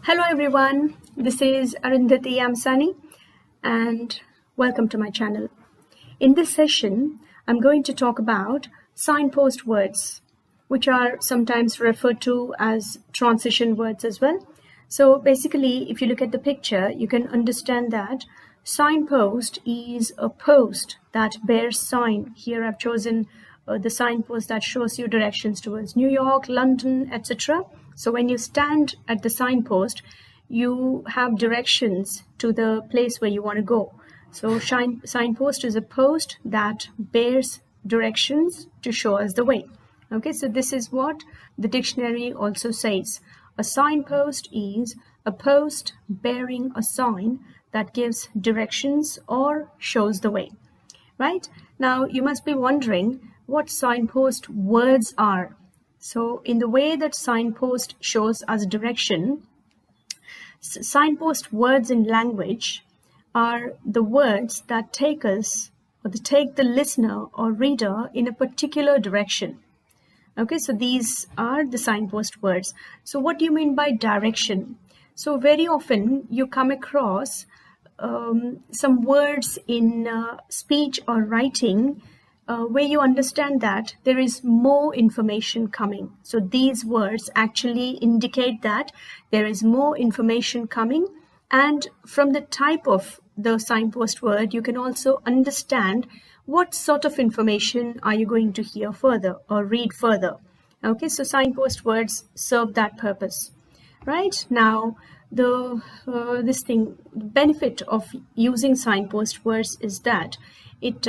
Hello everyone, this is Arundhati Amsani and welcome to my channel. In this session, I'm going to talk about signpost words, which are sometimes referred to as transition words as well. So basically, if you look at the picture, you can understand that signpost is a post that bears sign. Here I've chosen the signpost that shows you directions towards New York, London, etc. So when you stand at the signpost, you have directions to the place where you want to go. So signpost is a post that bears directions to show us the way. Okay, so this is what the dictionary also says. A signpost is a post bearing a sign that gives directions or shows the way. Right? Now you must be wondering what signpost words are. So in the way that signpost shows us direction, signpost words in language are the words that take us or take the listener or reader in a particular direction. Okay, so these are the signpost words. So what do you mean by direction? So very often you come across some words in speech or writing where you understand that there is more information coming. So these words actually indicate that there is more information coming, and from the type of the signpost word, you can also understand what sort of information are you going to hear further or read further. Okay, so signpost words serve that purpose. Right now, the benefit of using signpost words is that it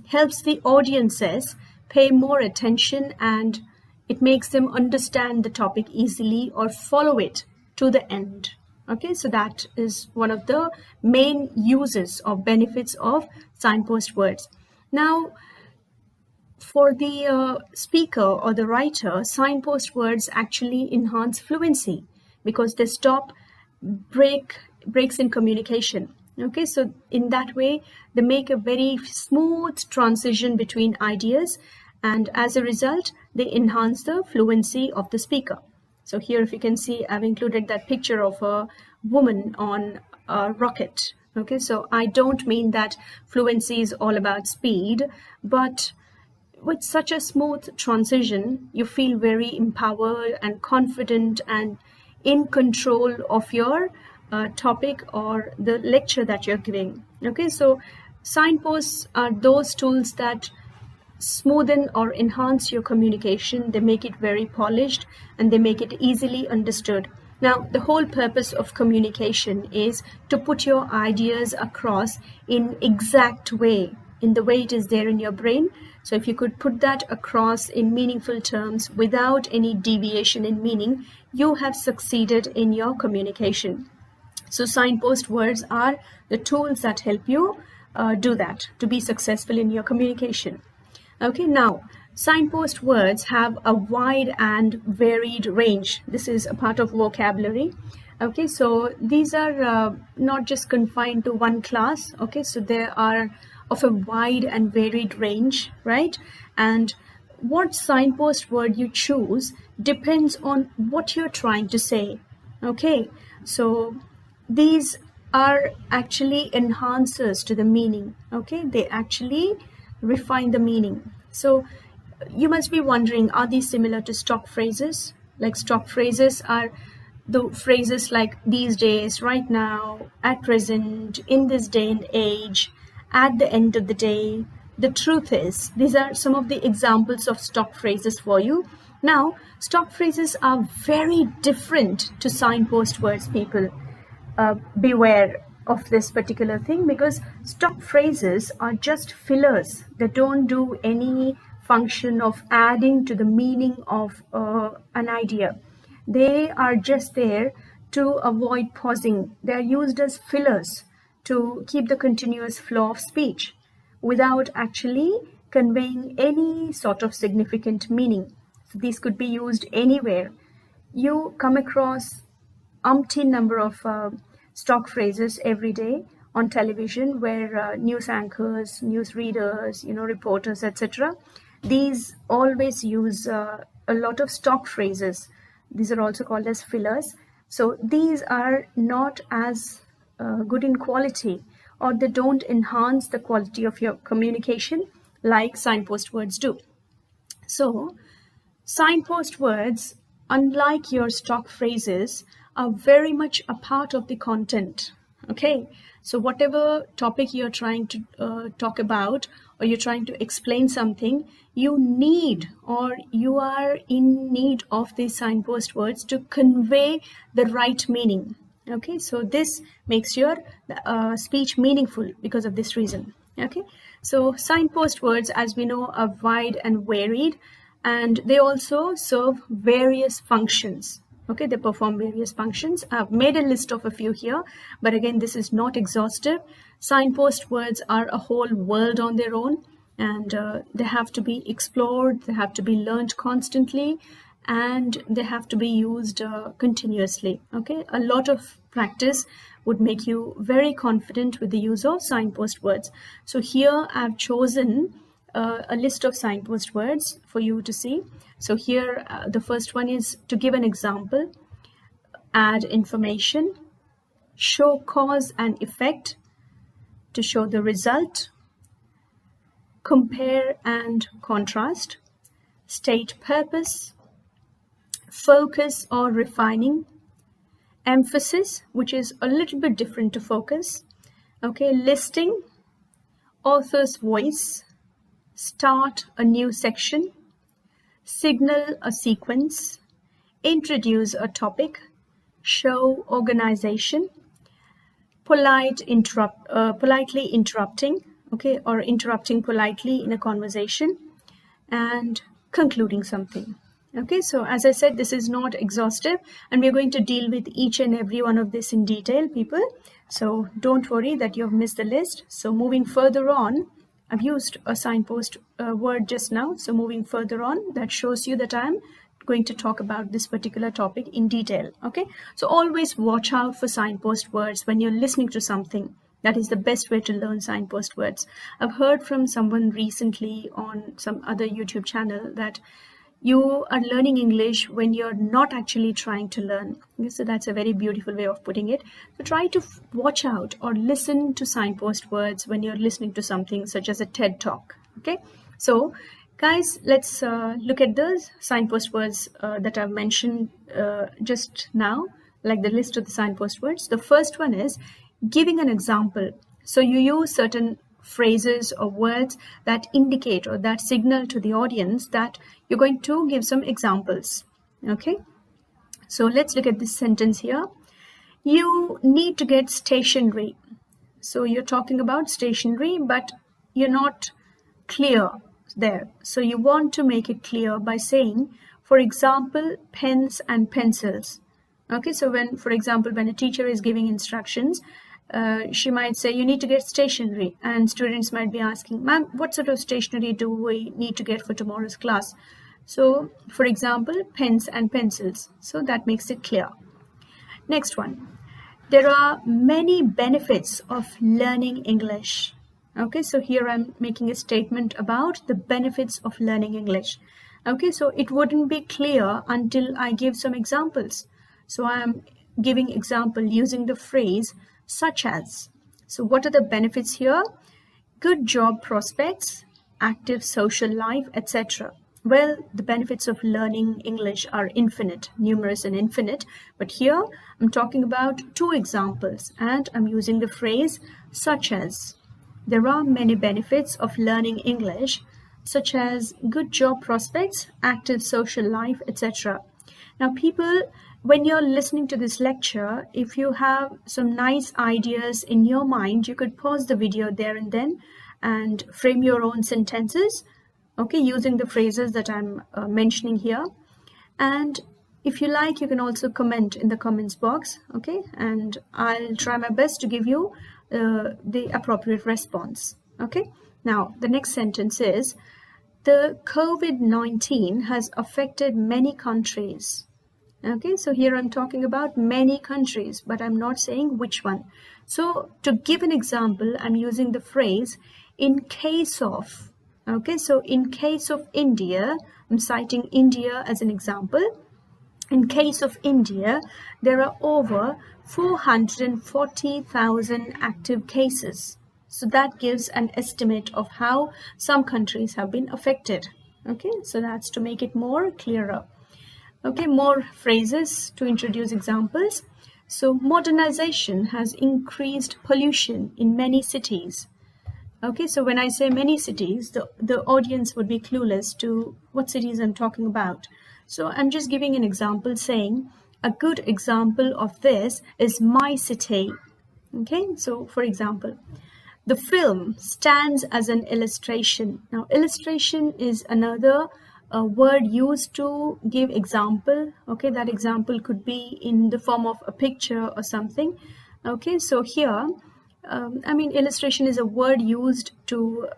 helps the audiences pay more attention and it makes them understand the topic easily or follow it to the end. Okay, so that is one of the main uses or benefits of signpost words. Now, for the speaker or the writer, signpost words actually enhance fluency because they stop breaks in communication. Okay, so in that way, they make a very smooth transition between ideas, and as a result, they enhance the fluency of the speaker. So here, if you can see, I've included that picture of a woman on a rocket. Okay, so I don't mean that fluency is all about speed, but with such a smooth transition, you feel very empowered and confident and in control of your topic or the lecture that you're giving. Okay, so signposts are those tools that smoothen or enhance your communication. They make it very polished and they make it easily understood. Now, the whole purpose of communication is to put your ideas across in exact way, in the way it is there in your brain. So if you could put that across in meaningful terms without any deviation in meaning, you have succeeded in your communication. So signpost words are the tools that help you do that, to be successful in your communication. Okay, now signpost words have a wide and varied range. This is a part of vocabulary. Okay, so these are not just confined to one class. Okay, so they are of a wide and varied range, right? And what signpost word you choose depends on what you're trying to say. Okay, so these are actually enhancers to the meaning. Okay, they actually refine the meaning. So you must be wondering, are these similar to stock phrases? Like stock phrases are the phrases like these days, right now, at present, in this day and age, at the end of the day, the truth is. These are some of the examples of stock phrases for you. Now, stock phrases are very different to signpost words, people. Beware of this particular thing because stock phrases are just fillers. They don't do any function of adding to the meaning of an idea. They are just there to avoid pausing. They are used as fillers to keep the continuous flow of speech without actually conveying any sort of significant meaning. So these could be used anywhere. You come across umpteen number of stock phrases every day on television where news anchors, news readers, reporters, etc. These always use a lot of stock phrases. These are also called as fillers. So these are not as good in quality, or they don't enhance the quality of your communication like signpost words do. So signpost words, unlike your stock phrases, are very much a part of the content. Okay, so whatever topic you're trying to talk about, or you're trying to explain something, you need, or you are in need of the signpost words to convey the right meaning. Okay, so this makes your speech meaningful because of this reason. Okay, so signpost words, as we know, are wide and varied, and they also serve various functions. Okay, they perform various functions. I've made a list of a few here, but again, this is not exhaustive. Signpost words are a whole world on their own, and they have to be explored, they have to be learned constantly, and they have to be used continuously. Okay, a lot of practice would make you very confident with the use of signpost words. So here I've chosen a list of signpost words for you to see. So here the first one is to give an example, add information, show cause and effect, to show the result, compare and contrast, state purpose, focus or refining, emphasis, which is a little bit different to focus, okay, listing, author's voice, start a new section, signal a sequence, introduce a topic, show organization, politely interrupting, okay, or interrupting politely in a conversation, and concluding something. Okay, so as I said, this is not exhaustive, and we're going to deal with each and every one of this in detail, people. So don't worry that you've missed the list. So moving further on, I've used a signpost word just now. So moving further on, that shows you that I'm going to talk about this particular topic in detail. Okay, so always watch out for signpost words when you're listening to something. That is the best way to learn signpost words. I've heard from someone recently on some other YouTube channel that you are learning English when you're not actually trying to learn. So that's a very beautiful way of putting it. So try to watch out or listen to signpost words when you're listening to something such as a TED Talk. Okay, so guys, let's look at those signpost words that I've mentioned just now, like the list of the signpost words. The first one is giving an example. So you use certain phrases or words that indicate or that signal to the audience that you're going to give some examples. Okay, so let's look at this sentence here. You need to get stationery. So you're talking about stationery, but you're not clear there. So you want to make it clear by saying, for example, pens and pencils. Okay, so when, for example, when a teacher is giving instructions, she might say, you need to get stationery, and students might be asking, ma'am, what sort of stationery do we need to get for tomorrow's class? So, for example, pens and pencils. So that makes it clear. Next one. There are many benefits of learning English. Okay, so here I'm making a statement about the benefits of learning English. Okay, so it wouldn't be clear until I give some examples. So I'm giving example using the phrase such as. So what are the benefits here? Good job prospects, active social life, etc. Well, the benefits of learning English are infinite, numerous and infinite, but here I'm talking about two examples and I'm using the phrase such as. There are many benefits of learning English, such as good job prospects, active social life, etc. Now, people, when you're listening to this lecture, if you have some nice ideas in your mind, you could pause the video there and then and frame your own sentences, okay, using the phrases that I'm mentioning here. And if you like, you can also comment in the comments box, okay, and I'll try my best to give you the appropriate response, okay. Now, the next sentence is, the COVID-19 has affected many countries. Okay, so here I'm talking about many countries, but I'm not saying which one. So to give an example, I'm using the phrase in case of. Okay, so in case of India, I'm citing India as an example. In case of India, there are over 440,000 active cases. So that gives an estimate of how some countries have been affected. Okay, so that's to make it more clearer. Okay, more phrases to introduce examples. So modernization has increased pollution in many cities. Okay, so when I say many cities, the audience would be clueless to what cities I'm talking about. So I'm just giving an example saying a good example of this is my city. Okay, so for example, the film stands as an illustration. Now, illustration is another word used to give example. Okay, that example could be in the form of a picture or something. Okay, so here, illustration is a word used to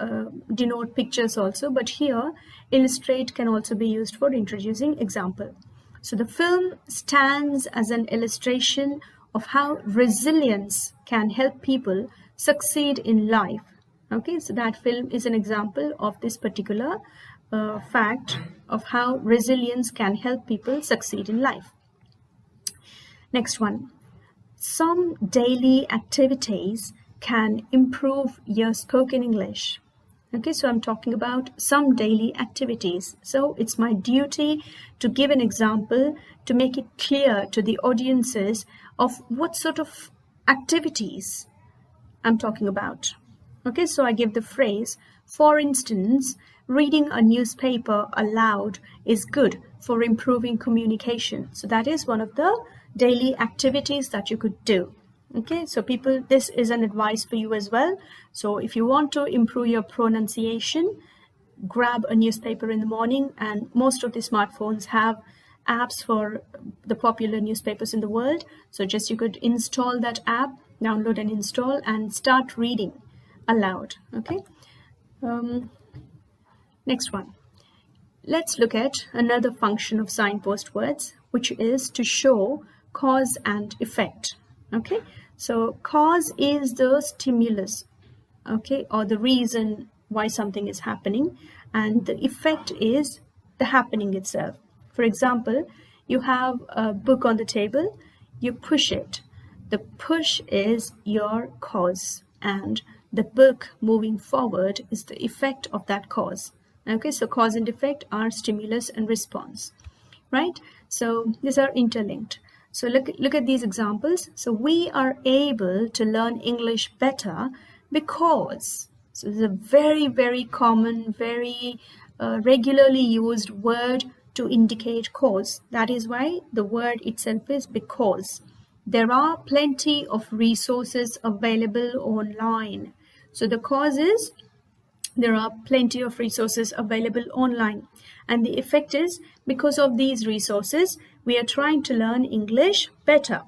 denote pictures also, but here, illustrate can also be used for introducing example. So the film stands as an illustration of how resilience can help people succeed in life. Okay, so that film is an example of this particular fact of how resilience can help people succeed in life. Next one. Some daily activities can improve your spoken English. Okay, so I'm talking about some daily activities. So it's my duty to give an example to make it clear to the audiences of what sort of activities I'm talking about. Okay, so I give the phrase, for instance, reading a newspaper aloud is good for improving communication. So that is one of the daily activities that you could do. Okay, so people, this is an advice for you as well. So if you want to improve your pronunciation, grab a newspaper in the morning, and most of the smartphones have apps for the popular newspapers in the world. So just you could install that app, download and install, and start reading aloud. Okay. Next one. Let's look at another function of signpost words, which is to show cause and effect. Okay, so cause is the stimulus, okay, or the reason why something is happening, and the effect is the happening itself. For example, you have a book on the table, you push it. The push is your cause, and the book moving forward is the effect of that cause. Okay, so cause and effect are stimulus and response, right? So these are interlinked. So look at these examples. So we are able to learn English better because, so this is a very, very common, very regularly used word to indicate cause. That is why the word itself is because. There are plenty of resources available online. So the cause is there are plenty of resources available online. And the effect is because of these resources, we are trying to learn English better.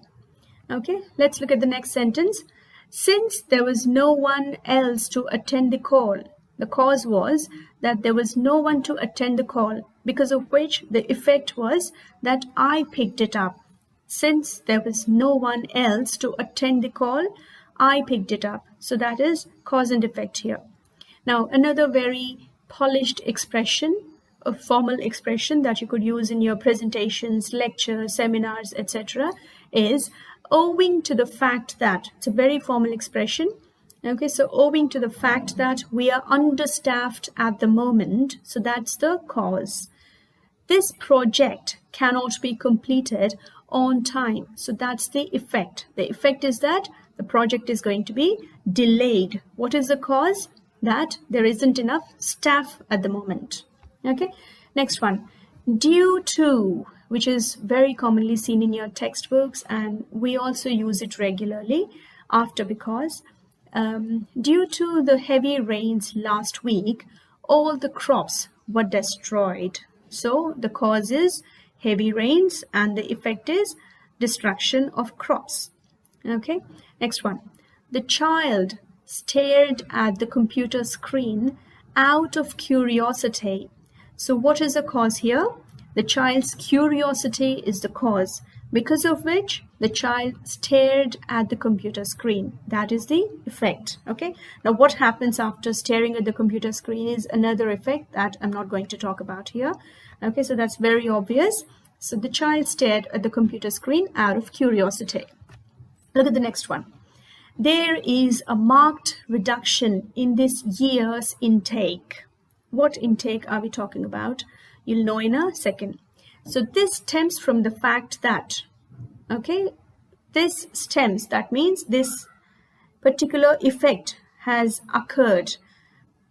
Okay, let's look at the next sentence. Since there was no one else to attend the call, the cause was that there was no one to attend the call, because of which the effect was that I picked it up. Since there was no one else to attend the call, I picked it up. So that is cause and effect here. Now, another very polished expression, a formal expression that you could use in your presentations, lectures, seminars, etc. is owing to the fact that, it's a very formal expression. Okay, so owing to the fact that we are understaffed at the moment, so that's the cause. This project cannot be completed on time, so that's the effect. The effect is that the project is going to be delayed. What is the cause? That there isn't enough staff at the moment. Okay, next one. Due to, which is very commonly seen in your textbooks, and we also use it regularly after because. Due to the heavy rains last week, all the crops were destroyed. So the cause is heavy rains and the effect is destruction of crops. Okay, next one. The child stared at the computer screen out of curiosity. So what is the cause here? The child's curiosity is the cause, because of which the child stared at the computer screen. That is the effect. Okay. Now what happens after staring at the computer screen is another effect that I'm not going to talk about here. Okay, so that's very obvious. So the child stared at the computer screen out of curiosity. Look at the next one. There is a marked reduction in this year's intake. What intake are we talking about? You'll know in a second. So this stems from the fact that, okay, that means this particular effect has occurred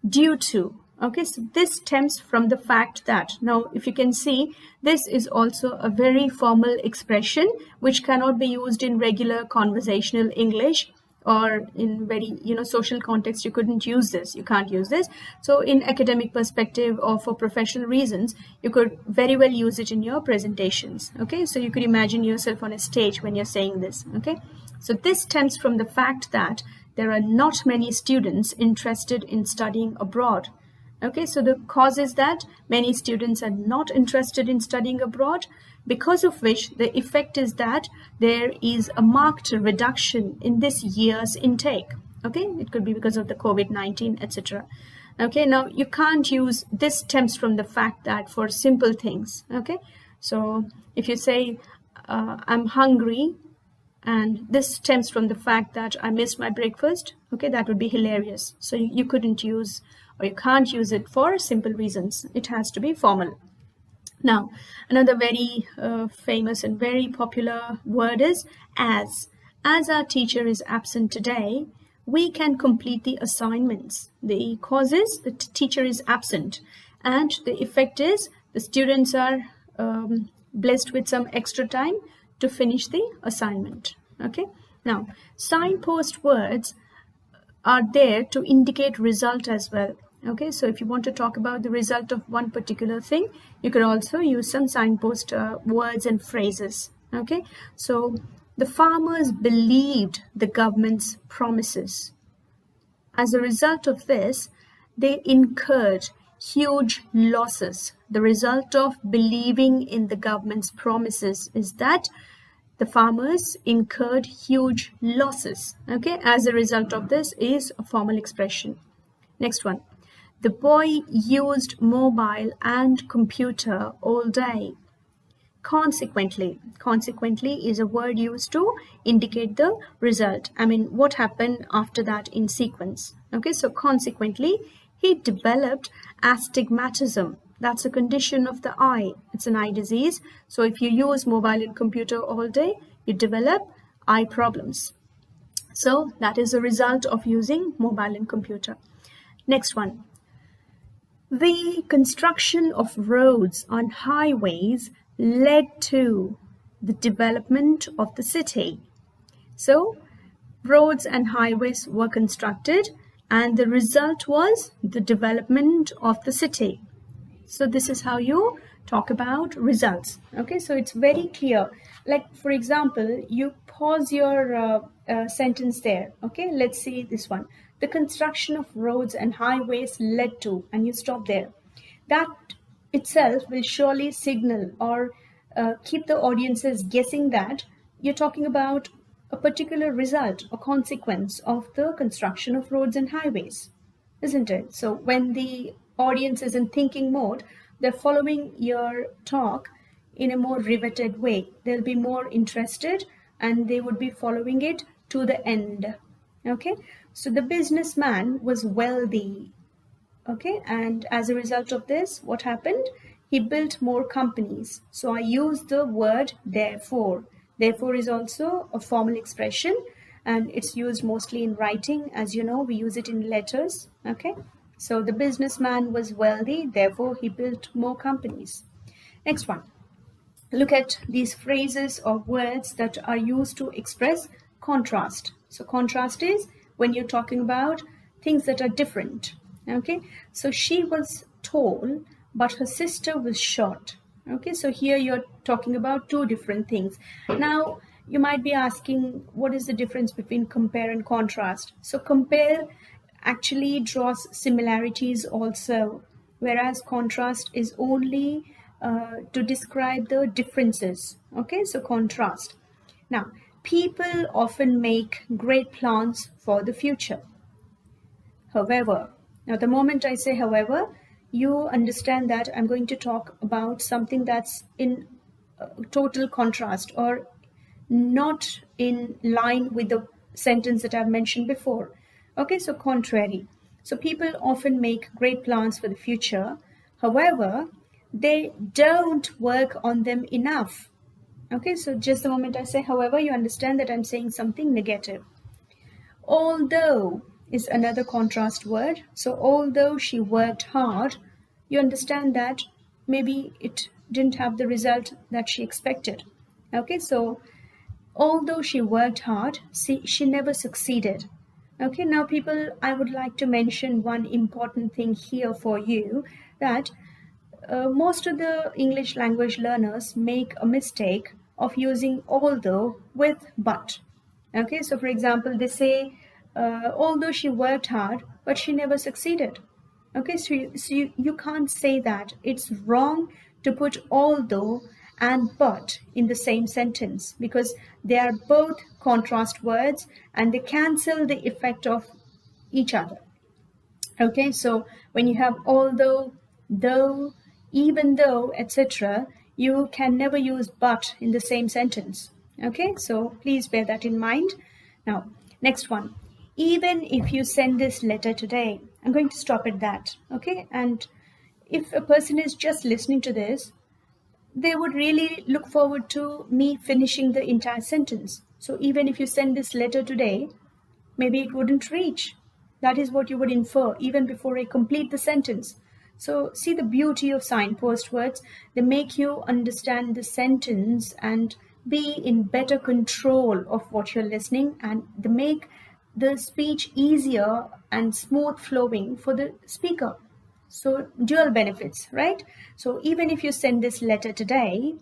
due to, okay, so this stems from the fact that, now if you can see, this is also a very formal expression which cannot be used in regular conversational English, or in very social context. You can't use this. So in academic perspective or for professional reasons, you could very well use it in your presentations. Okay, so you could imagine yourself on a stage when you're saying this. Okay, so this stems from the fact that there are not many students interested in studying abroad. Okay, so the cause is that many students are not interested in studying abroad, because of which the effect is that there is a marked reduction in this year's intake. Okay, it could be because of the COVID-19, etc. Okay, now you can't use this stems from the fact that for simple things. Okay, so if you say I'm hungry, and this stems from the fact that I missed my breakfast, okay, that would be hilarious. So you couldn't use, or you can't use it for simple reasons. It has to be formal. Now, another very famous and very popular word is as. As our teacher is absent today, we can complete the assignments. The cause is the teacher is absent, and the effect is the students are blessed with some extra time to finish the assignment. Okay, now signpost words are there to indicate result as well. Okay, so if you want to talk about the result of one particular thing, you could also use some signpost words and phrases. Okay, so the farmers believed the government's promises. As a result of this, they incurred huge losses. The result of believing in the government's promises is that the farmers incurred huge losses. Okay, as a result of this is a formal expression. Next one. The boy used mobile and computer all day. Consequently is a word used to indicate the result. I mean, what happened after that in sequence. Okay, so consequently, he developed astigmatism. That's a condition of the eye. It's an eye disease. So if you use mobile and computer all day, you develop eye problems. So that is a result of using mobile and computer. Next one. The construction of roads on highways led to the development of the city. So roads and highways were constructed, and the result was the development of the city. So this is how you talk about results. Okay, so it's very clear. Like, for example, you pause your sentence there. Okay, let's see this one. The construction of roads and highways led to, and you stop there. That itself will surely signal or keep the audiences guessing that you're talking about a particular result or consequence of the construction of roads and highways, isn't it? So when the audience is in thinking mode, they're following your talk in a more riveted way. They'll be more interested and they would be following it to the end. Okay, so the businessman was wealthy. Okay, and as a result of this, what happened? He built more companies. So I used the word therefore. Therefore is also a formal expression, and it's used mostly in writing. As you know, we use it in letters. Okay, so the businessman was wealthy, therefore he built more companies. Next one. Look at these phrases or words that are used to express contrast. So contrast is when you're talking about things that are different. Okay, so she was tall, but her sister was short. Okay, so here you're talking about two different things. Now, you might be asking, what is the difference between compare and contrast? So compare actually draws similarities also, whereas contrast is only to describe the differences. Okay, so contrast. Now, people often make great plans for the future. However, now the moment I say however, you understand that I'm going to talk about something that's in total contrast or not in line with the sentence that I've mentioned before. Okay, so contrary. So people often make great plans for the future. However, they don't work on them enough. Okay, so just the moment I say however, you understand that I'm saying something negative. Although is another contrast word. So although she worked hard, you understand that maybe it didn't have the result that she expected. Okay, so although she worked hard, she never succeeded. Okay, now people, I would like to mention one important thing here for you, that most of the English language learners make a mistake of using although with but. Okay, so for example, they say, although she worked hard, but she never succeeded. Okay, so you can't say that. It's wrong to put although and but in the same sentence because they are both contrast words and they cancel the effect of each other. Okay, so when you have although, though, even though, etc., you can never use but in the same sentence. Okay, so please bear that in mind. Now, next one. Even if you send this letter today, I'm going to stop at that. Okay, and if a person is just listening to this, they would really look forward to me finishing the entire sentence. So even if you send this letter today, maybe it wouldn't reach. That is what you would infer even before I complete the sentence. So see the beauty of signpost words. They make you understand the sentence and be in better control of what you're listening, and they make the speech easier and smooth flowing for the speaker. So dual benefits, right? So even if you send this letter today,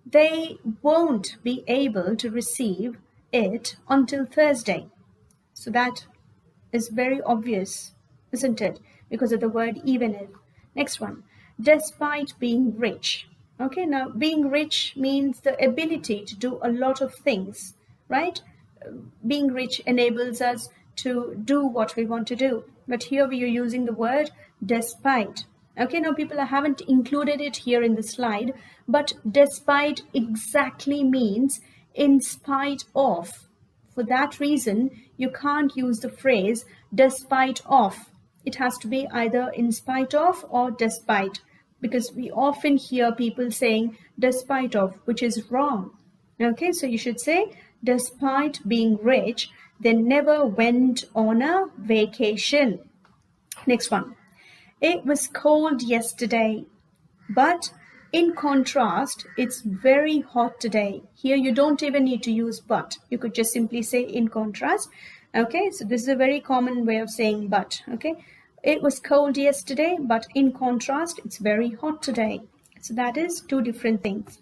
they won't be able to receive it until Thursday. So that is very obvious, isn't it? Because of the word even if. Next one, despite being rich. Okay, now being rich means the ability to do a lot of things, right? Being rich enables us to do what we want to do. But here we are using the word despite. Okay, now people, I haven't included it here in the slide, but despite exactly means in spite of. For that reason, you can't use the phrase despite of. It has to be either in spite of or despite, because we often hear people saying despite of, which is wrong. Okay, so you should say despite being rich, they never went on a vacation. Next one. It was cold yesterday, but in contrast, it's very hot today. Here you don't even need to use but. You could just simply say in contrast. Okay, so this is a very common way of saying but. Okay, it was cold yesterday, but in contrast, it's very hot today. So that is two different things.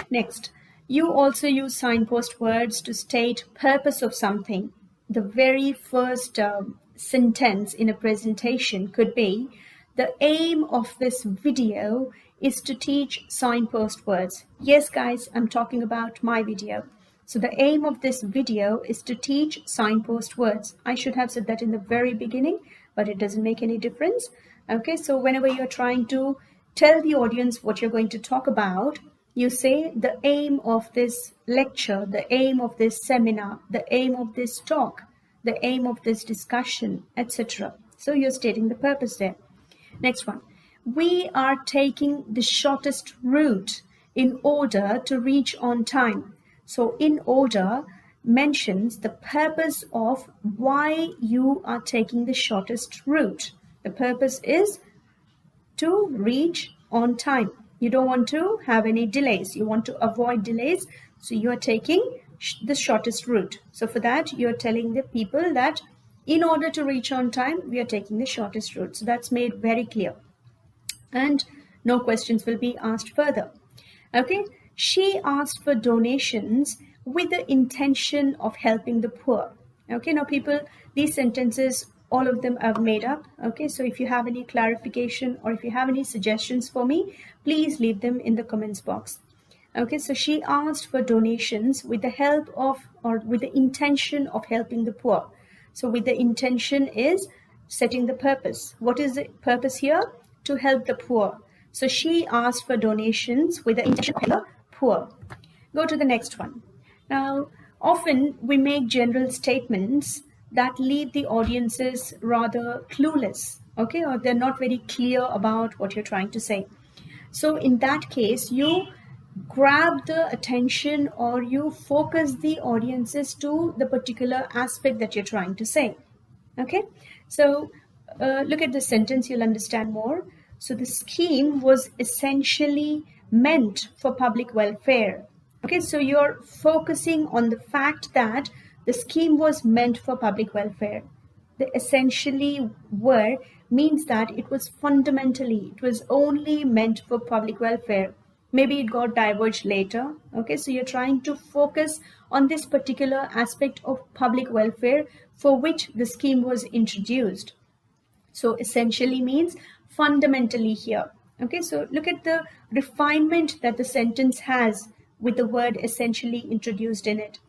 Next, you also use signpost words to state purpose of something. The very first sentence in a presentation could be, the aim of this video is to teach signpost words. Yes, guys, I'm talking about my video. So the aim of this video is to teach signpost words. I should have said that in the very beginning, but it doesn't make any difference. Okay, so whenever you're trying to tell the audience what you're going to talk about, you say the aim of this lecture, the aim of this seminar, the aim of this talk, the aim of this discussion, etc. So you're stating the purpose there. Next one. We are taking the shortest route in order to reach on time. So in order mentions the purpose of why you are taking the shortest route. The purpose is to reach on time. You don't want to have any delays. You want to avoid delays. So you are taking the shortest route. So for that, you're telling the people that in order to reach on time, we are taking the shortest route. So that's made very clear. And no questions will be asked further. Okay, she asked for donations with the intention of helping the poor. Okay, now people, these sentences, all of them are made up. Okay, so if you have any clarification or if you have any suggestions for me, please leave them in the comments box. Okay, so she asked for donations with the help of or with the intention of helping the poor. So with the intention is setting the purpose. What is the purpose here? To help the poor. So she asked for donations with the intention of helping the poor. Go to the next one. Now, often we make general statements that leave the audiences rather clueless, okay, or they're not very clear about what you're trying to say. So in that case, you grab the attention or you focus the audiences to the particular aspect that you're trying to say. Okay, so look at the sentence, you'll understand more. So the scheme was essentially meant for public welfare. Okay, so you're focusing on the fact that the scheme was meant for public welfare. The essentially word means that it was fundamentally, it was only meant for public welfare. Maybe it got diverged later. Okay, so you're trying to focus on this particular aspect of public welfare for which the scheme was introduced. So essentially means fundamentally here. Okay, so look at the refinement that the sentence has with the word essentially introduced in it.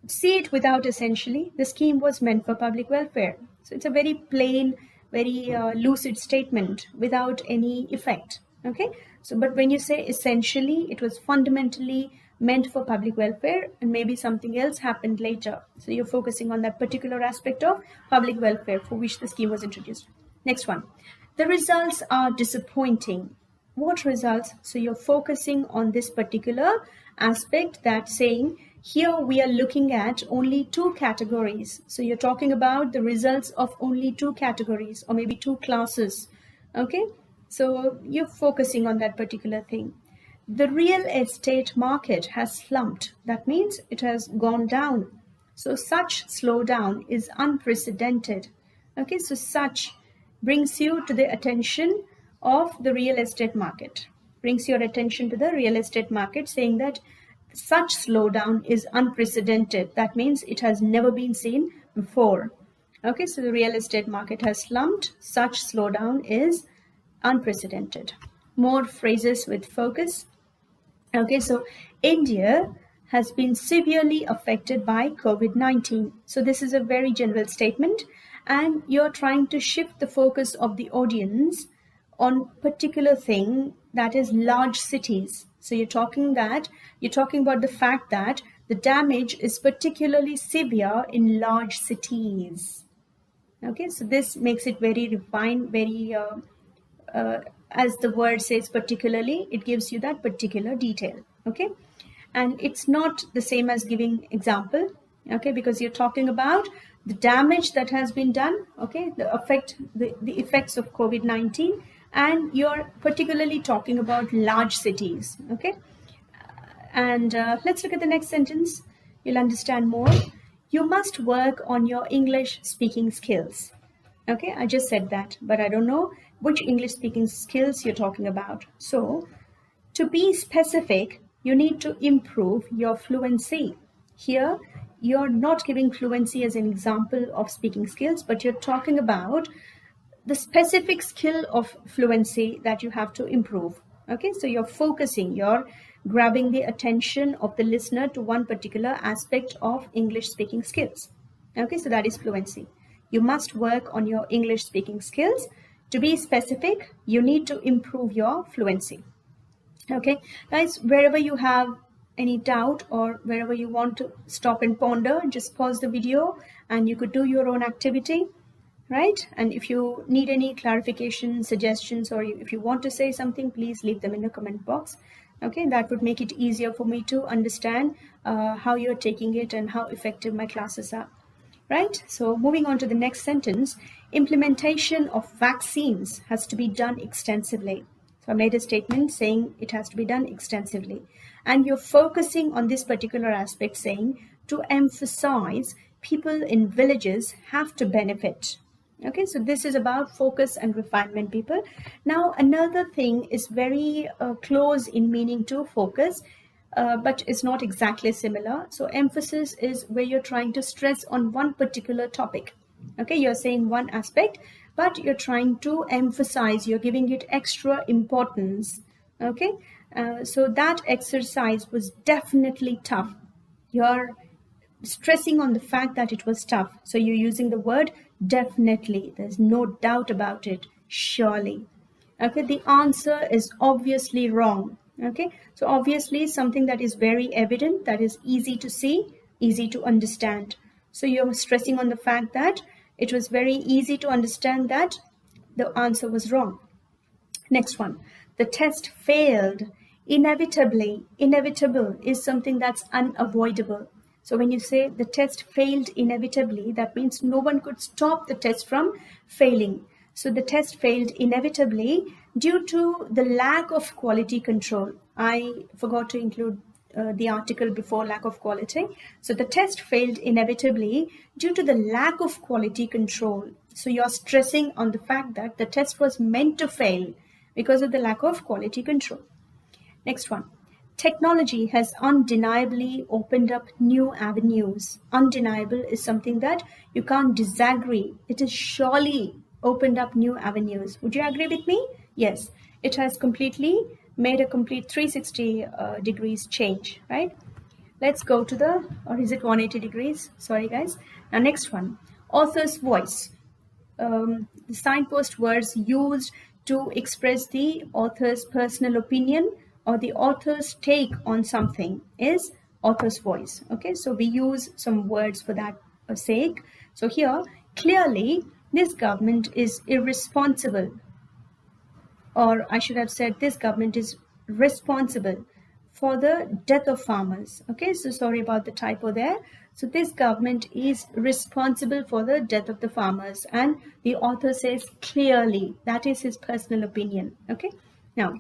See it without essentially. The scheme was meant for public welfare. So it's a very plain, very lucid statement without any effect. Okay, so but when you say essentially, it was fundamentally meant for public welfare, and maybe something else happened later. So you're focusing on that particular aspect of public welfare for which the scheme was introduced. Next one. The results are disappointing. What results? So you're focusing on this particular aspect, that saying here we are looking at only two categories. So you're talking about the results of only two categories or maybe two classes. Okay, so you're focusing on that particular thing. The real estate market has slumped. That means it has gone down. So such slowdown is unprecedented. Okay, so such brings you to the attention of the real estate market. Brings your attention to the real estate market, saying that such slowdown is unprecedented. That means it has never been seen before. Okay, so the real estate market has slumped. Such slowdown is unprecedented. More phrases with focus. Okay, so India has been severely affected by COVID-19. So this is a very general statement, and you're trying to shift the focus of the audience on particular thing, that is large cities. So you're talking about the fact that the damage is particularly severe in large cities. Okay, so this makes it very refined, very as the word says particularly, it gives you that particular detail. Okay, and it's not the same as giving example. Okay, because you're talking about the damage that has been done. Okay, the effects of COVID-19, and you're particularly talking about large cities. Okay, and let's look at the next sentence. You'll understand more. You must work on your English speaking skills. Okay, I just said that, but I don't know which English speaking skills you're talking about. So to be specific, you need to improve your fluency. Here, you're not giving fluency as an example of speaking skills, but you're talking about the specific skill of fluency that you have to improve. Okay, so you're grabbing the attention of the listener to one particular aspect of English speaking skills. Okay, so that is fluency. You must work on your English speaking skills. To be specific, you need to improve your fluency. Okay, guys, wherever you have any doubt or wherever you want to stop and ponder, just pause the video and you could do your own activity, right? And if you need any clarification, suggestions, or if you want to say something, please leave them in the comment box. Okay, that would make it easier for me to understand how you're taking it and how effective my classes are. Right? So moving on to the next sentence, implementation of vaccines has to be done extensively. So I made a statement saying it has to be done extensively. And you're focusing on this particular aspect, saying to emphasize people in villages have to benefit. Okay, so this is about focus and refinement, people. Now, another thing is very close in meaning to focus, but it's not exactly similar. So emphasis is where you're trying to stress on one particular topic. Okay, you're saying one aspect, but you're trying to emphasize, you're giving it extra importance. Okay, so that exercise was definitely tough. You're stressing on the fact that it was tough. So you're using the word definitely. There's no doubt about it. Surely. Okay, the answer is obviously wrong. Okay, so obviously something that is very evident, that is easy to see, easy to understand. So you're stressing on the fact that it was very easy to understand that the answer was wrong. Next one, the test failed. Inevitably, inevitable is something that's unavoidable. So when you say the test failed inevitably, that means no one could stop the test from failing. So the test failed inevitably due to the lack of quality control. I forgot to include the article before lack of quality. So the test failed inevitably due to the lack of quality control. So you're stressing on the fact that the test was meant to fail because of the lack of quality control. Next one. Technology has undeniably opened up new avenues. Undeniable is something that you can't disagree. It has surely opened up new avenues. Would you agree with me? Yes. It has completely made a complete 360 degrees change, right? Let's go to the, or is it 180 degrees? Sorry, guys. Now, next one. Author's voice. The signpost words used to express the author's personal opinion or the author's take on something is author's voice. Okay, so we use some words for that sake. So here, clearly, this government is irresponsible, or I should have said this government is responsible for the death of farmers. Okay, so sorry about the typo there. So this government is responsible for the death of the farmers, and the author says clearly that is his personal opinion. Okay, now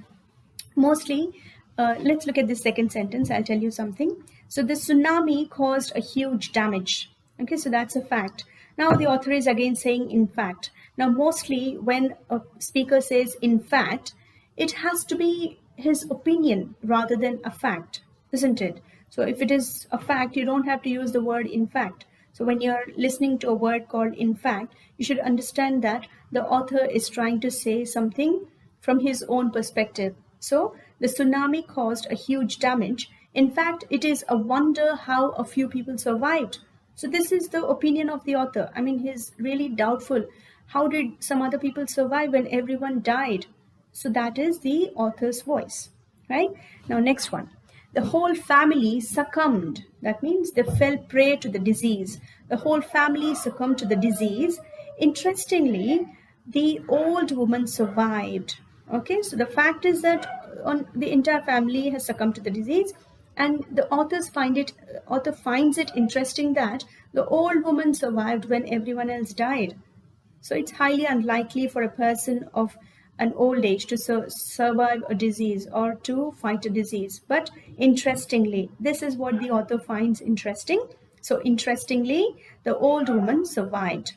mostly let's look at the second sentence. I'll tell you something. So the tsunami caused a huge damage. Okay, so that's a fact. Now the author is again saying in fact. Now mostly when a speaker says in fact, it has to be his opinion rather than a fact, isn't it? So if it is a fact, you don't have to use the word in fact. So when you're listening to a word called in fact, you should understand that the author is trying to say something from his own perspective. So the tsunami caused a huge damage. In fact, it is a wonder how a few people survived. So this is the opinion of the author. I mean, he's really doubtful. How did some other people survive when everyone died? So that is the author's voice, right? Now, next one. The whole family succumbed. That means they fell prey to the disease. The whole family succumbed to the disease. Interestingly, the old woman survived. Okay, so the fact is that the entire family has succumbed to the disease, and the author finds it interesting that the old woman survived when everyone else died. So it's highly unlikely for a person of an old age to survive a disease or to fight a disease. But interestingly, this is what the author finds interesting. So interestingly, the old woman survived.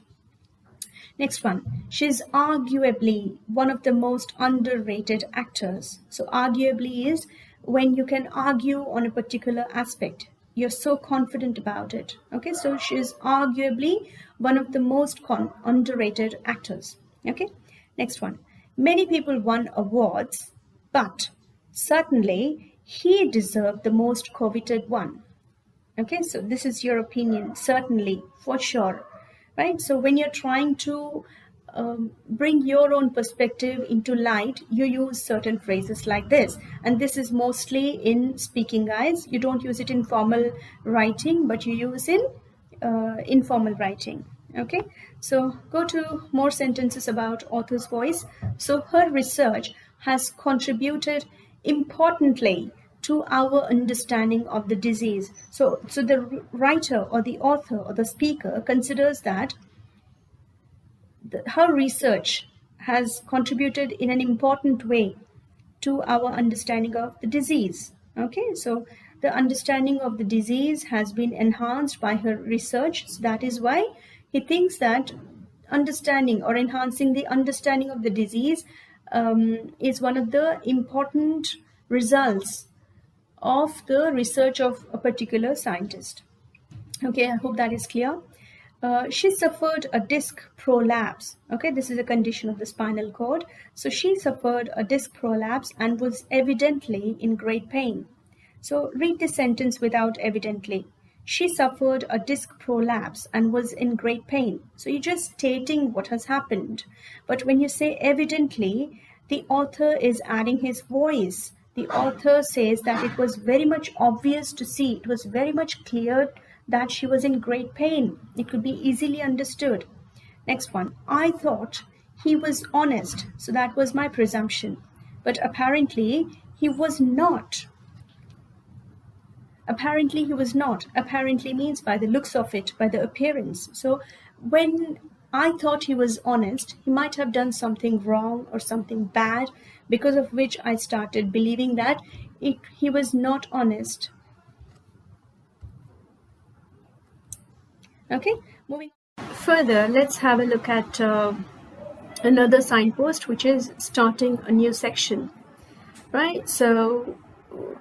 Next one, she's arguably one of the most underrated actors. So underrated is when you can argue on a particular aspect. You're so confident about it. Okay, so she's arguably one of the most underrated actors. Okay, next one. Many people won awards, but certainly he deserved the most coveted one. Okay, so this is your opinion, certainly, for sure, right? So when you're trying to bring your own perspective into light, you use certain phrases like this. And this is mostly in speaking, guys. You don't use it in formal writing, but you use in informal writing. Okay, so go to more sentences about author's voice. So her research has contributed importantly to our understanding of the disease. So the writer or the author or the speaker considers that her research has contributed in an important way to our understanding of the disease. Okay, so the understanding of the disease has been enhanced by her research. So that is why he thinks that understanding or enhancing the understanding of the disease is one of the important results of the research of a particular scientist. Okay, I hope that is clear. She suffered a disc prolapse. Okay, this is a condition of the spinal cord. So she suffered a disc prolapse and was evidently in great pain. So read this sentence without evidently. She suffered a disc prolapse and was in great pain. So you're just stating what has happened. But when you say evidently, the author is adding his voice the author says that it was very much obvious to see, it was very much clear that she was in great pain. It could be easily understood. Next one, I thought he was honest, so that was my presumption. But apparently he was not. Apparently he was not. Apparently means by the looks of it, by the appearance. So when I thought he was honest, he might have done something wrong or something bad, because of which I started believing that he was not honest. Okay, moving further, let's have a look at another signpost, which is starting a new section, right? So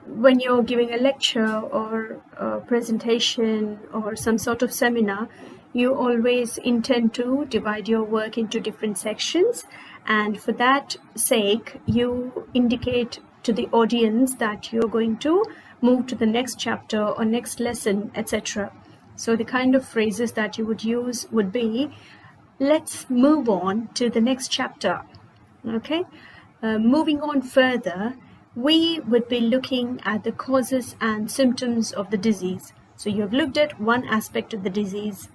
when you're giving a lecture or a presentation or some sort of seminar, you always intend to divide your work into different sections, and for that sake you indicate to the audience that you're going to move to the next chapter or next lesson, etc. So the kind of phrases that you would use would be, let's move on to the next chapter. Okay, moving on further, we would be looking at the causes and symptoms of the disease. So you've looked at one aspect of the disease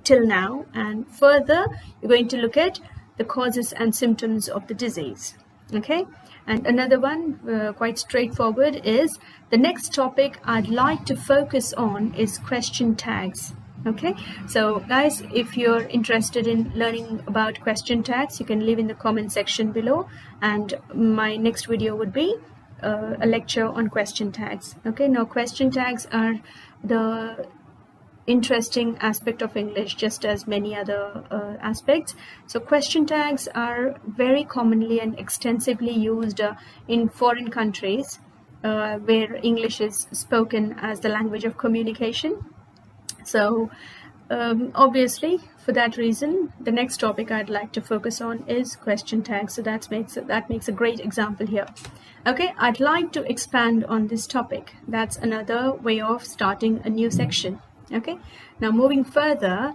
till now, and further you're going to look at the causes and symptoms of the disease. Okay, and another one, quite straightforward, is the next topic I'd like to focus on is question tags. Okay, so guys, if you're interested in learning about question tags, you can leave in the comment section below, and my next video would be a lecture on question tags. Okay, now question tags are the interesting aspect of English, just as many other aspects. So question tags are very commonly and extensively used in foreign countries where English is spoken as the language of communication. So obviously, for that reason, the next topic I'd like to focus on is question tags. So that makes a great example here. Okay, I'd like to expand on this topic. That's another way of starting a new section. Okay, now moving further,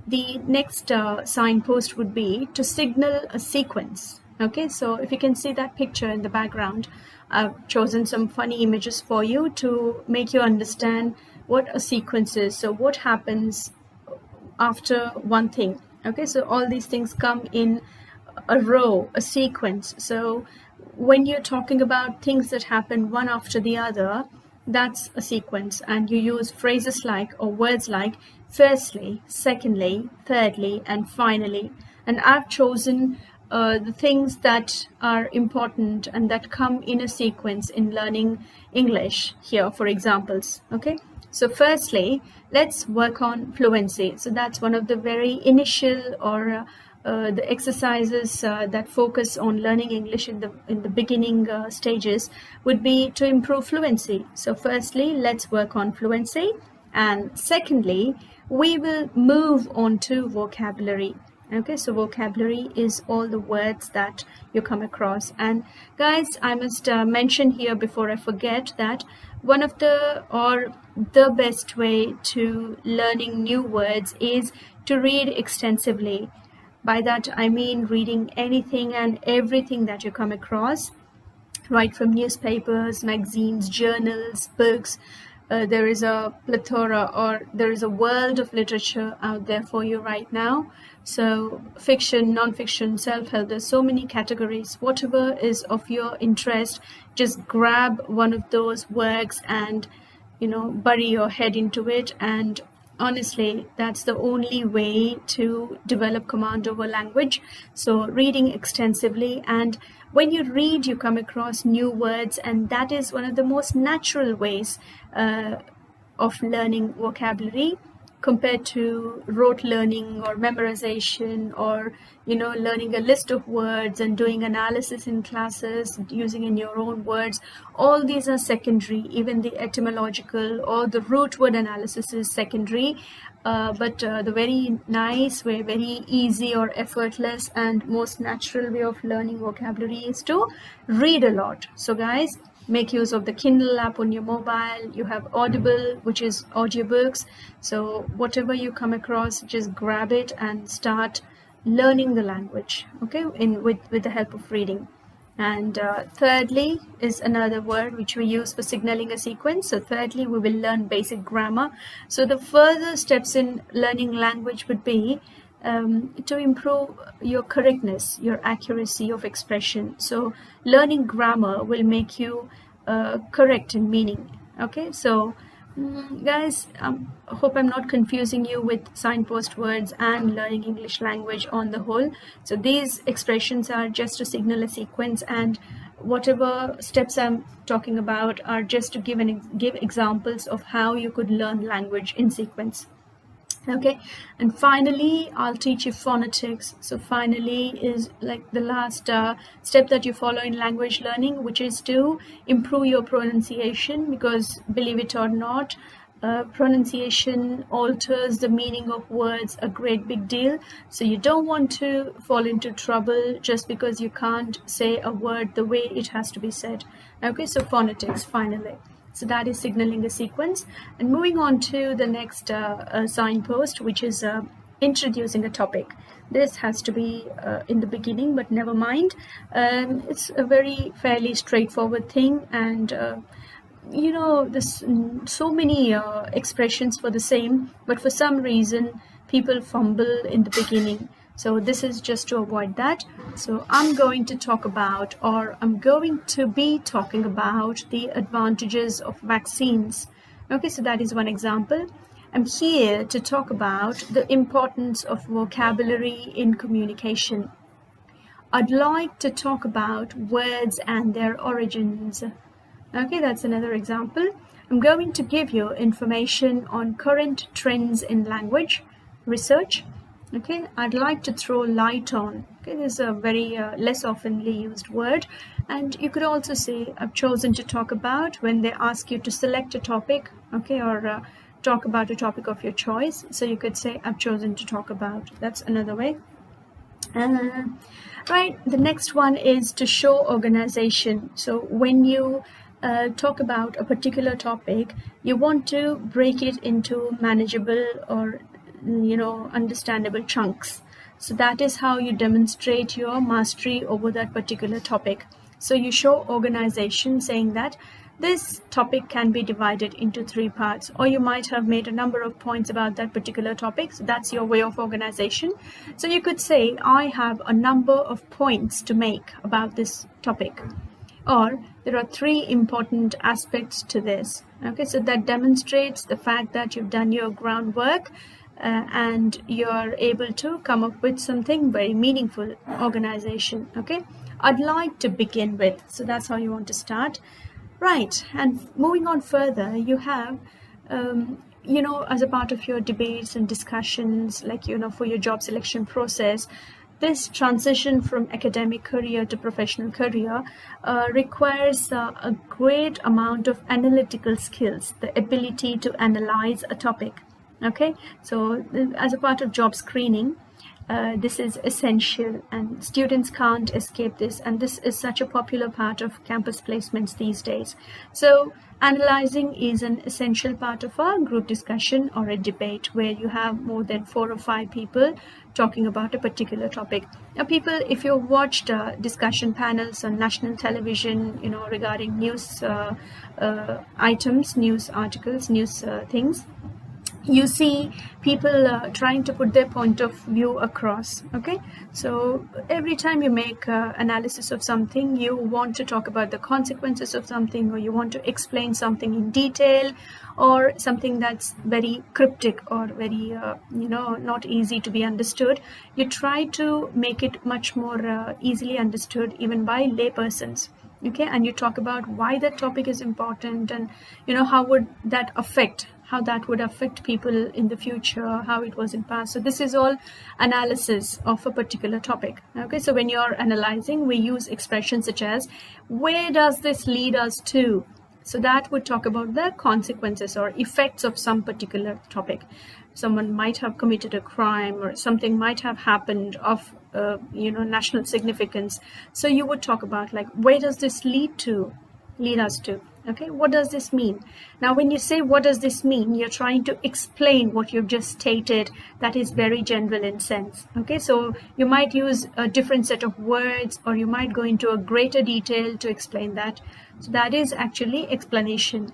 the next signpost would be to signal a sequence. Okay, so if you can see that picture in the background, I've chosen some funny images for you to make you understand what a sequence is. So what happens after one thing. Okay, so all these things come in a row, a sequence. So when you're talking about things that happen one after the other, that's a sequence, and you use phrases like, or words like, firstly, secondly, thirdly, and finally. And I've chosen the things that are important and that come in a sequence in learning English here for examples. Okay, so firstly, let's work on fluency. So that's one of the very initial or the exercises that focus on learning English in the beginning stages would be to improve fluency. So firstly, let's work on fluency, and secondly, we will move on to vocabulary. Okay, so vocabulary is all the words that you come across. And guys, I must mention here before I forget that one of the best way to learning new words is to read extensively. By that I mean reading anything and everything that you come across, right from newspapers, magazines, journals, books. There is a plethora, or there is a world of literature out there for you right now. So fiction, non-fiction, self-help, there's so many categories. Whatever is of your interest, just grab one of those works and, bury your head into it. And honestly, that's the only way to develop command over language. So reading extensively, and when you read, you come across new words, and that is one of the most natural ways of learning vocabulary compared to rote learning or memorization, or learning a list of words and doing analysis in classes using in your own words. All these are secondary. Even the etymological or the root word analysis is secondary, but the very nice way, very easy or effortless and most natural way of learning vocabulary is to read a lot. So guys, make use of the Kindle app on your mobile. You have Audible, which is audiobooks. So whatever you come across, just grab it and start learning the language, okay, with the help of reading. And thirdly is another word which we use for signaling a sequence. So thirdly, we will learn basic grammar. So the further steps in learning language would be to improve your correctness, your accuracy of expression. So learning grammar will make you correct in meaning. Okay, so guys, hope I'm not confusing you with signpost words and learning English language on the whole. So these expressions are just to signal a sequence, and whatever steps I'm talking about are just to give examples of how you could learn language in sequence. Okay, and finally I'll teach you phonetics. So finally is like the last step that you follow in language learning, which is to improve your pronunciation, because believe it or not, pronunciation alters the meaning of words a great big deal. So you don't want to fall into trouble just because you can't say a word the way it has to be said. Okay, so phonetics finally. So that is signaling a sequence. And moving on to the next signpost, which is introducing a topic. This has to be in the beginning, but never mind. It's a very fairly straightforward thing, and you know, there's so many expressions for the same, but for some reason people fumble in the beginning. So this is just to avoid that. So I'm going to talk about, or I'm going to be talking about, the advantages of vaccines. Okay, so that is one example. I'm here to talk about the importance of vocabulary in communication. I'd like to talk about words and their origins. Okay, that's another example. I'm going to give you information on current trends in language research. Okay, I'd like to throw light on. Okay, this is a very less oftenly used word, and you could also say I've chosen to talk about when they ask you to select a topic, okay, or talk about a topic of your choice. So you could say I've chosen to talk about. That's another way. Right, the next one is to show organization. So when you talk about a particular topic, you want to break it into manageable or understandable chunks. So that is how you demonstrate your mastery over that particular topic. So you show organization, saying that this topic can be divided into 3 parts, or you might have made a number of points about that particular topic. So that's your way of organization. So you could say, I have a number of points to make about this topic, or there are 3 important aspects to this. Okay, so that demonstrates the fact that you've done your groundwork and you're able to come up with something very meaningful, organization. Okay, I'd like to begin with. So that's how you want to start. Right, and moving on further, you have as a part of your debates and discussions, like for your job selection process, this transition from academic career to professional career requires a great amount of analytical skills, the ability to analyze a topic. Okay, so as a part of job screening, this is essential, and students can't escape this, and this is such a popular part of campus placements these days. So analyzing is an essential part of a group discussion or a debate where you have more than 4 or 5 people talking about a particular topic. Now people, if you've watched discussion panels on national television, regarding news items, news articles, news things, you see people trying to put their point of view across. Okay, so every time you make analysis of something, you want to talk about the consequences of something, or you want to explain something in detail, or something that's very cryptic or very not easy to be understood. You try to make it much more easily understood even by laypersons. Okay, and you talk about why that topic is important, and how would that affect, how that would affect people in the future, how it was in past. So this is all analysis of a particular topic. Okay, so when you're analyzing, we use expressions such as, where does this lead us to? So that would talk about the consequences or effects of some particular topic. Someone might have committed a crime, or something might have happened of national significance. So you would talk about, like, where does this lead us to? Okay, what does this mean? Now, when you say what does this mean, you're trying to explain what you've just stated that is very general in sense. Okay, so you might use a different set of words, or you might go into a greater detail to explain that. So that is actually explanation.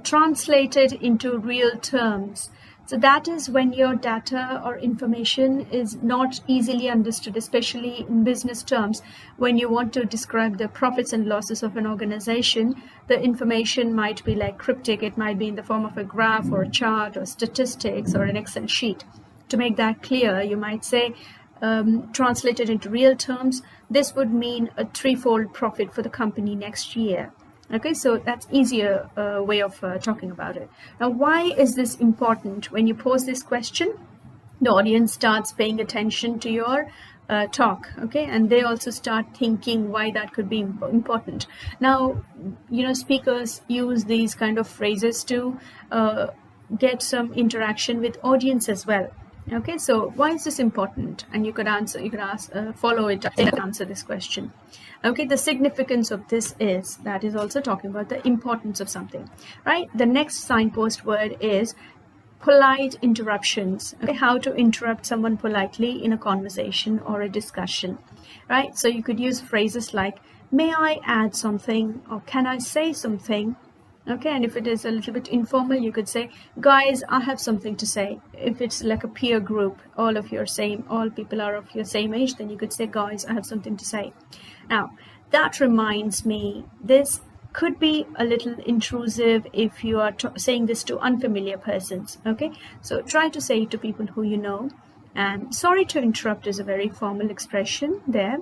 Translated into real terms. So that is when your data or information is not easily understood, especially in business terms. When you want to describe the profits and losses of an organization, the information might be like cryptic. It might be in the form of a graph or a chart or statistics or an Excel sheet. To make that clear, you might say, translated into real terms, this would mean a threefold profit for the company next year. Okay, so that's easier way of talking about it. Now, why is this important? When you pose this question, the audience starts paying attention to your talk, okay, and they also start thinking why that could be important. Now, speakers use these kind of phrases to get some interaction with audience as well. Okay, so why is this important? And you could ask, follow it and answer this question. Okay, the significance of this is, that is also talking about the importance of something, right? The next signpost word is polite interruptions. Okay, how to interrupt someone politely in a conversation or a discussion, right? So you could use phrases like, may I add something, or can I say something? Okay, and if it is a little bit informal, you could say, guys, I have something to say. If it's like a peer group, all people are of your same age, then you could say, guys, I have something to say. Now, that reminds me, this could be a little intrusive if you are saying this to unfamiliar persons. Okay, so try to say it to people who you know. And sorry to interrupt is a very formal expression there.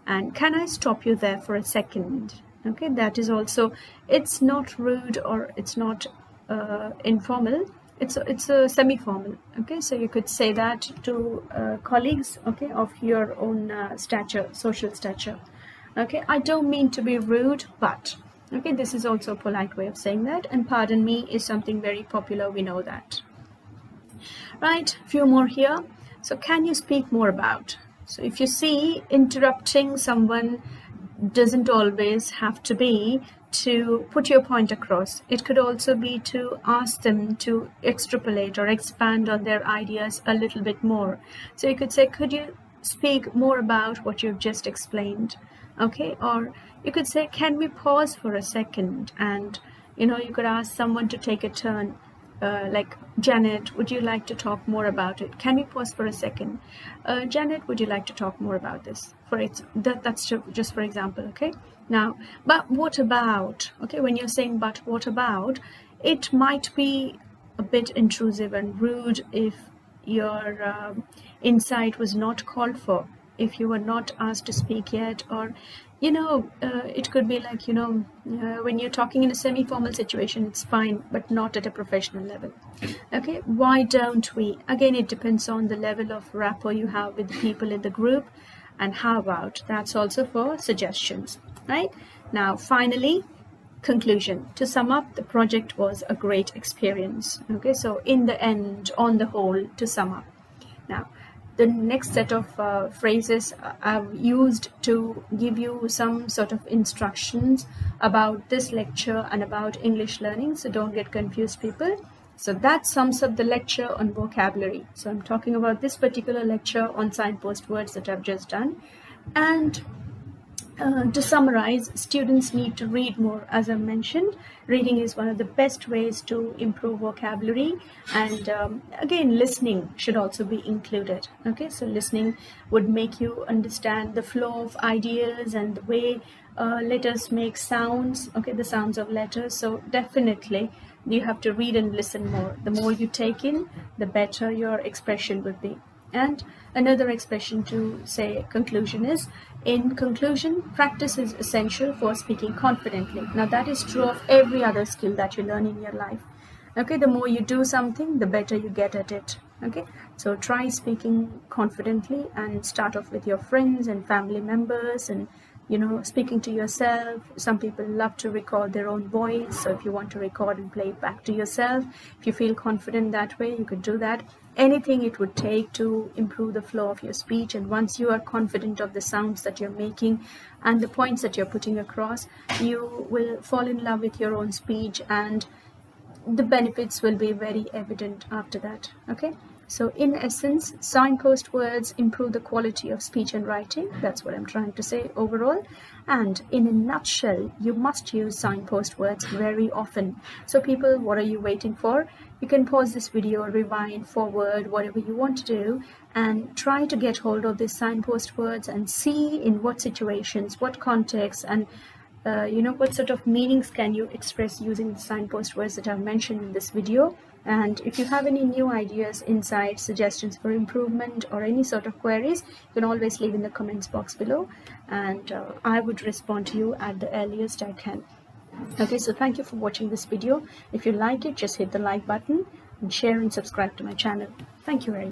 And can I stop you there for a second? Okay, that is also, it's not rude or it's not informal. It's a semi-formal. Okay, so you could say that to colleagues, okay, of your own stature, social stature. Okay, I don't mean to be rude, but, okay, this is also a polite way of saying that. And pardon me is something very popular, we know that. Right, few more here. So can you speak more about? So if you see, interrupting someone doesn't always have to be to put your point across. It could also be to ask them to extrapolate or expand on their ideas a little bit more. So you could say, could you speak more about what you've just explained? Okay, or you could say, can we pause for a second? And you could ask someone to take a turn, like, Janet, would you like to talk more about it? Can we pause for a second? Janet, would you like to talk more about this? That's just for example, okay? Now, but what about? Okay, when you're saying but what about, it might be a bit intrusive and rude if your insight was not called for, if you were not asked to speak yet, or it could be like, when you're talking in a semi-formal situation, it's fine, but not at a professional level. Okay, why don't we? Again, it depends on the level of rapport you have with the people in the group. And how about, that's also for suggestions, right? Now, finally, conclusion. To sum up, the project was a great experience. Okay, so in the end, on the whole, to sum up. Now, the next set of phrases I've used to give you some sort of instructions about this lecture and about English learning. So don't get confused, people. So that sums up the lecture on vocabulary. So I'm talking about this particular lecture on signpost words that I've just done. And to summarize, students need to read more. As I mentioned, reading is one of the best ways to improve vocabulary. And again, listening should also be included. Okay, so listening would make you understand the flow of ideas and the way letters make sounds. Okay, the sounds of letters. So definitely you have to read and listen more. The more you take in, the better your expression would be. And another expression to say conclusion is, in conclusion, practice is essential for speaking confidently. Now that is true of every other skill that you learn in your life. Okay, the more you do something, the better you get at it. Okay, so try speaking confidently and start off with your friends and family members and speaking to yourself. Some people love to record their own voice, so if you want to record and play it back to yourself, if you feel confident that way, you could do that. Anything it would take to improve the flow of your speech, and once you are confident of the sounds that you're making and the points that you're putting across, you will fall in love with your own speech, and the benefits will be very evident after that. Okay, so in essence, signpost words improve the quality of speech and writing. That's what I'm trying to say overall. And in a nutshell, you must use signpost words very often. So people, what are you waiting for? You can pause this video, rewind, forward, whatever you want to do, and try to get hold of these signpost words and see in what situations, what context, and what sort of meanings can you express using the signpost words that I've mentioned in this video. And if you have any new ideas, insights, suggestions for improvement, or any sort of queries, you can always leave in the comments box below, and I would respond to you at the earliest I can. Okay, so thank you for watching this video. If you like it, just hit the like button and share and subscribe to my channel. Thank you very much.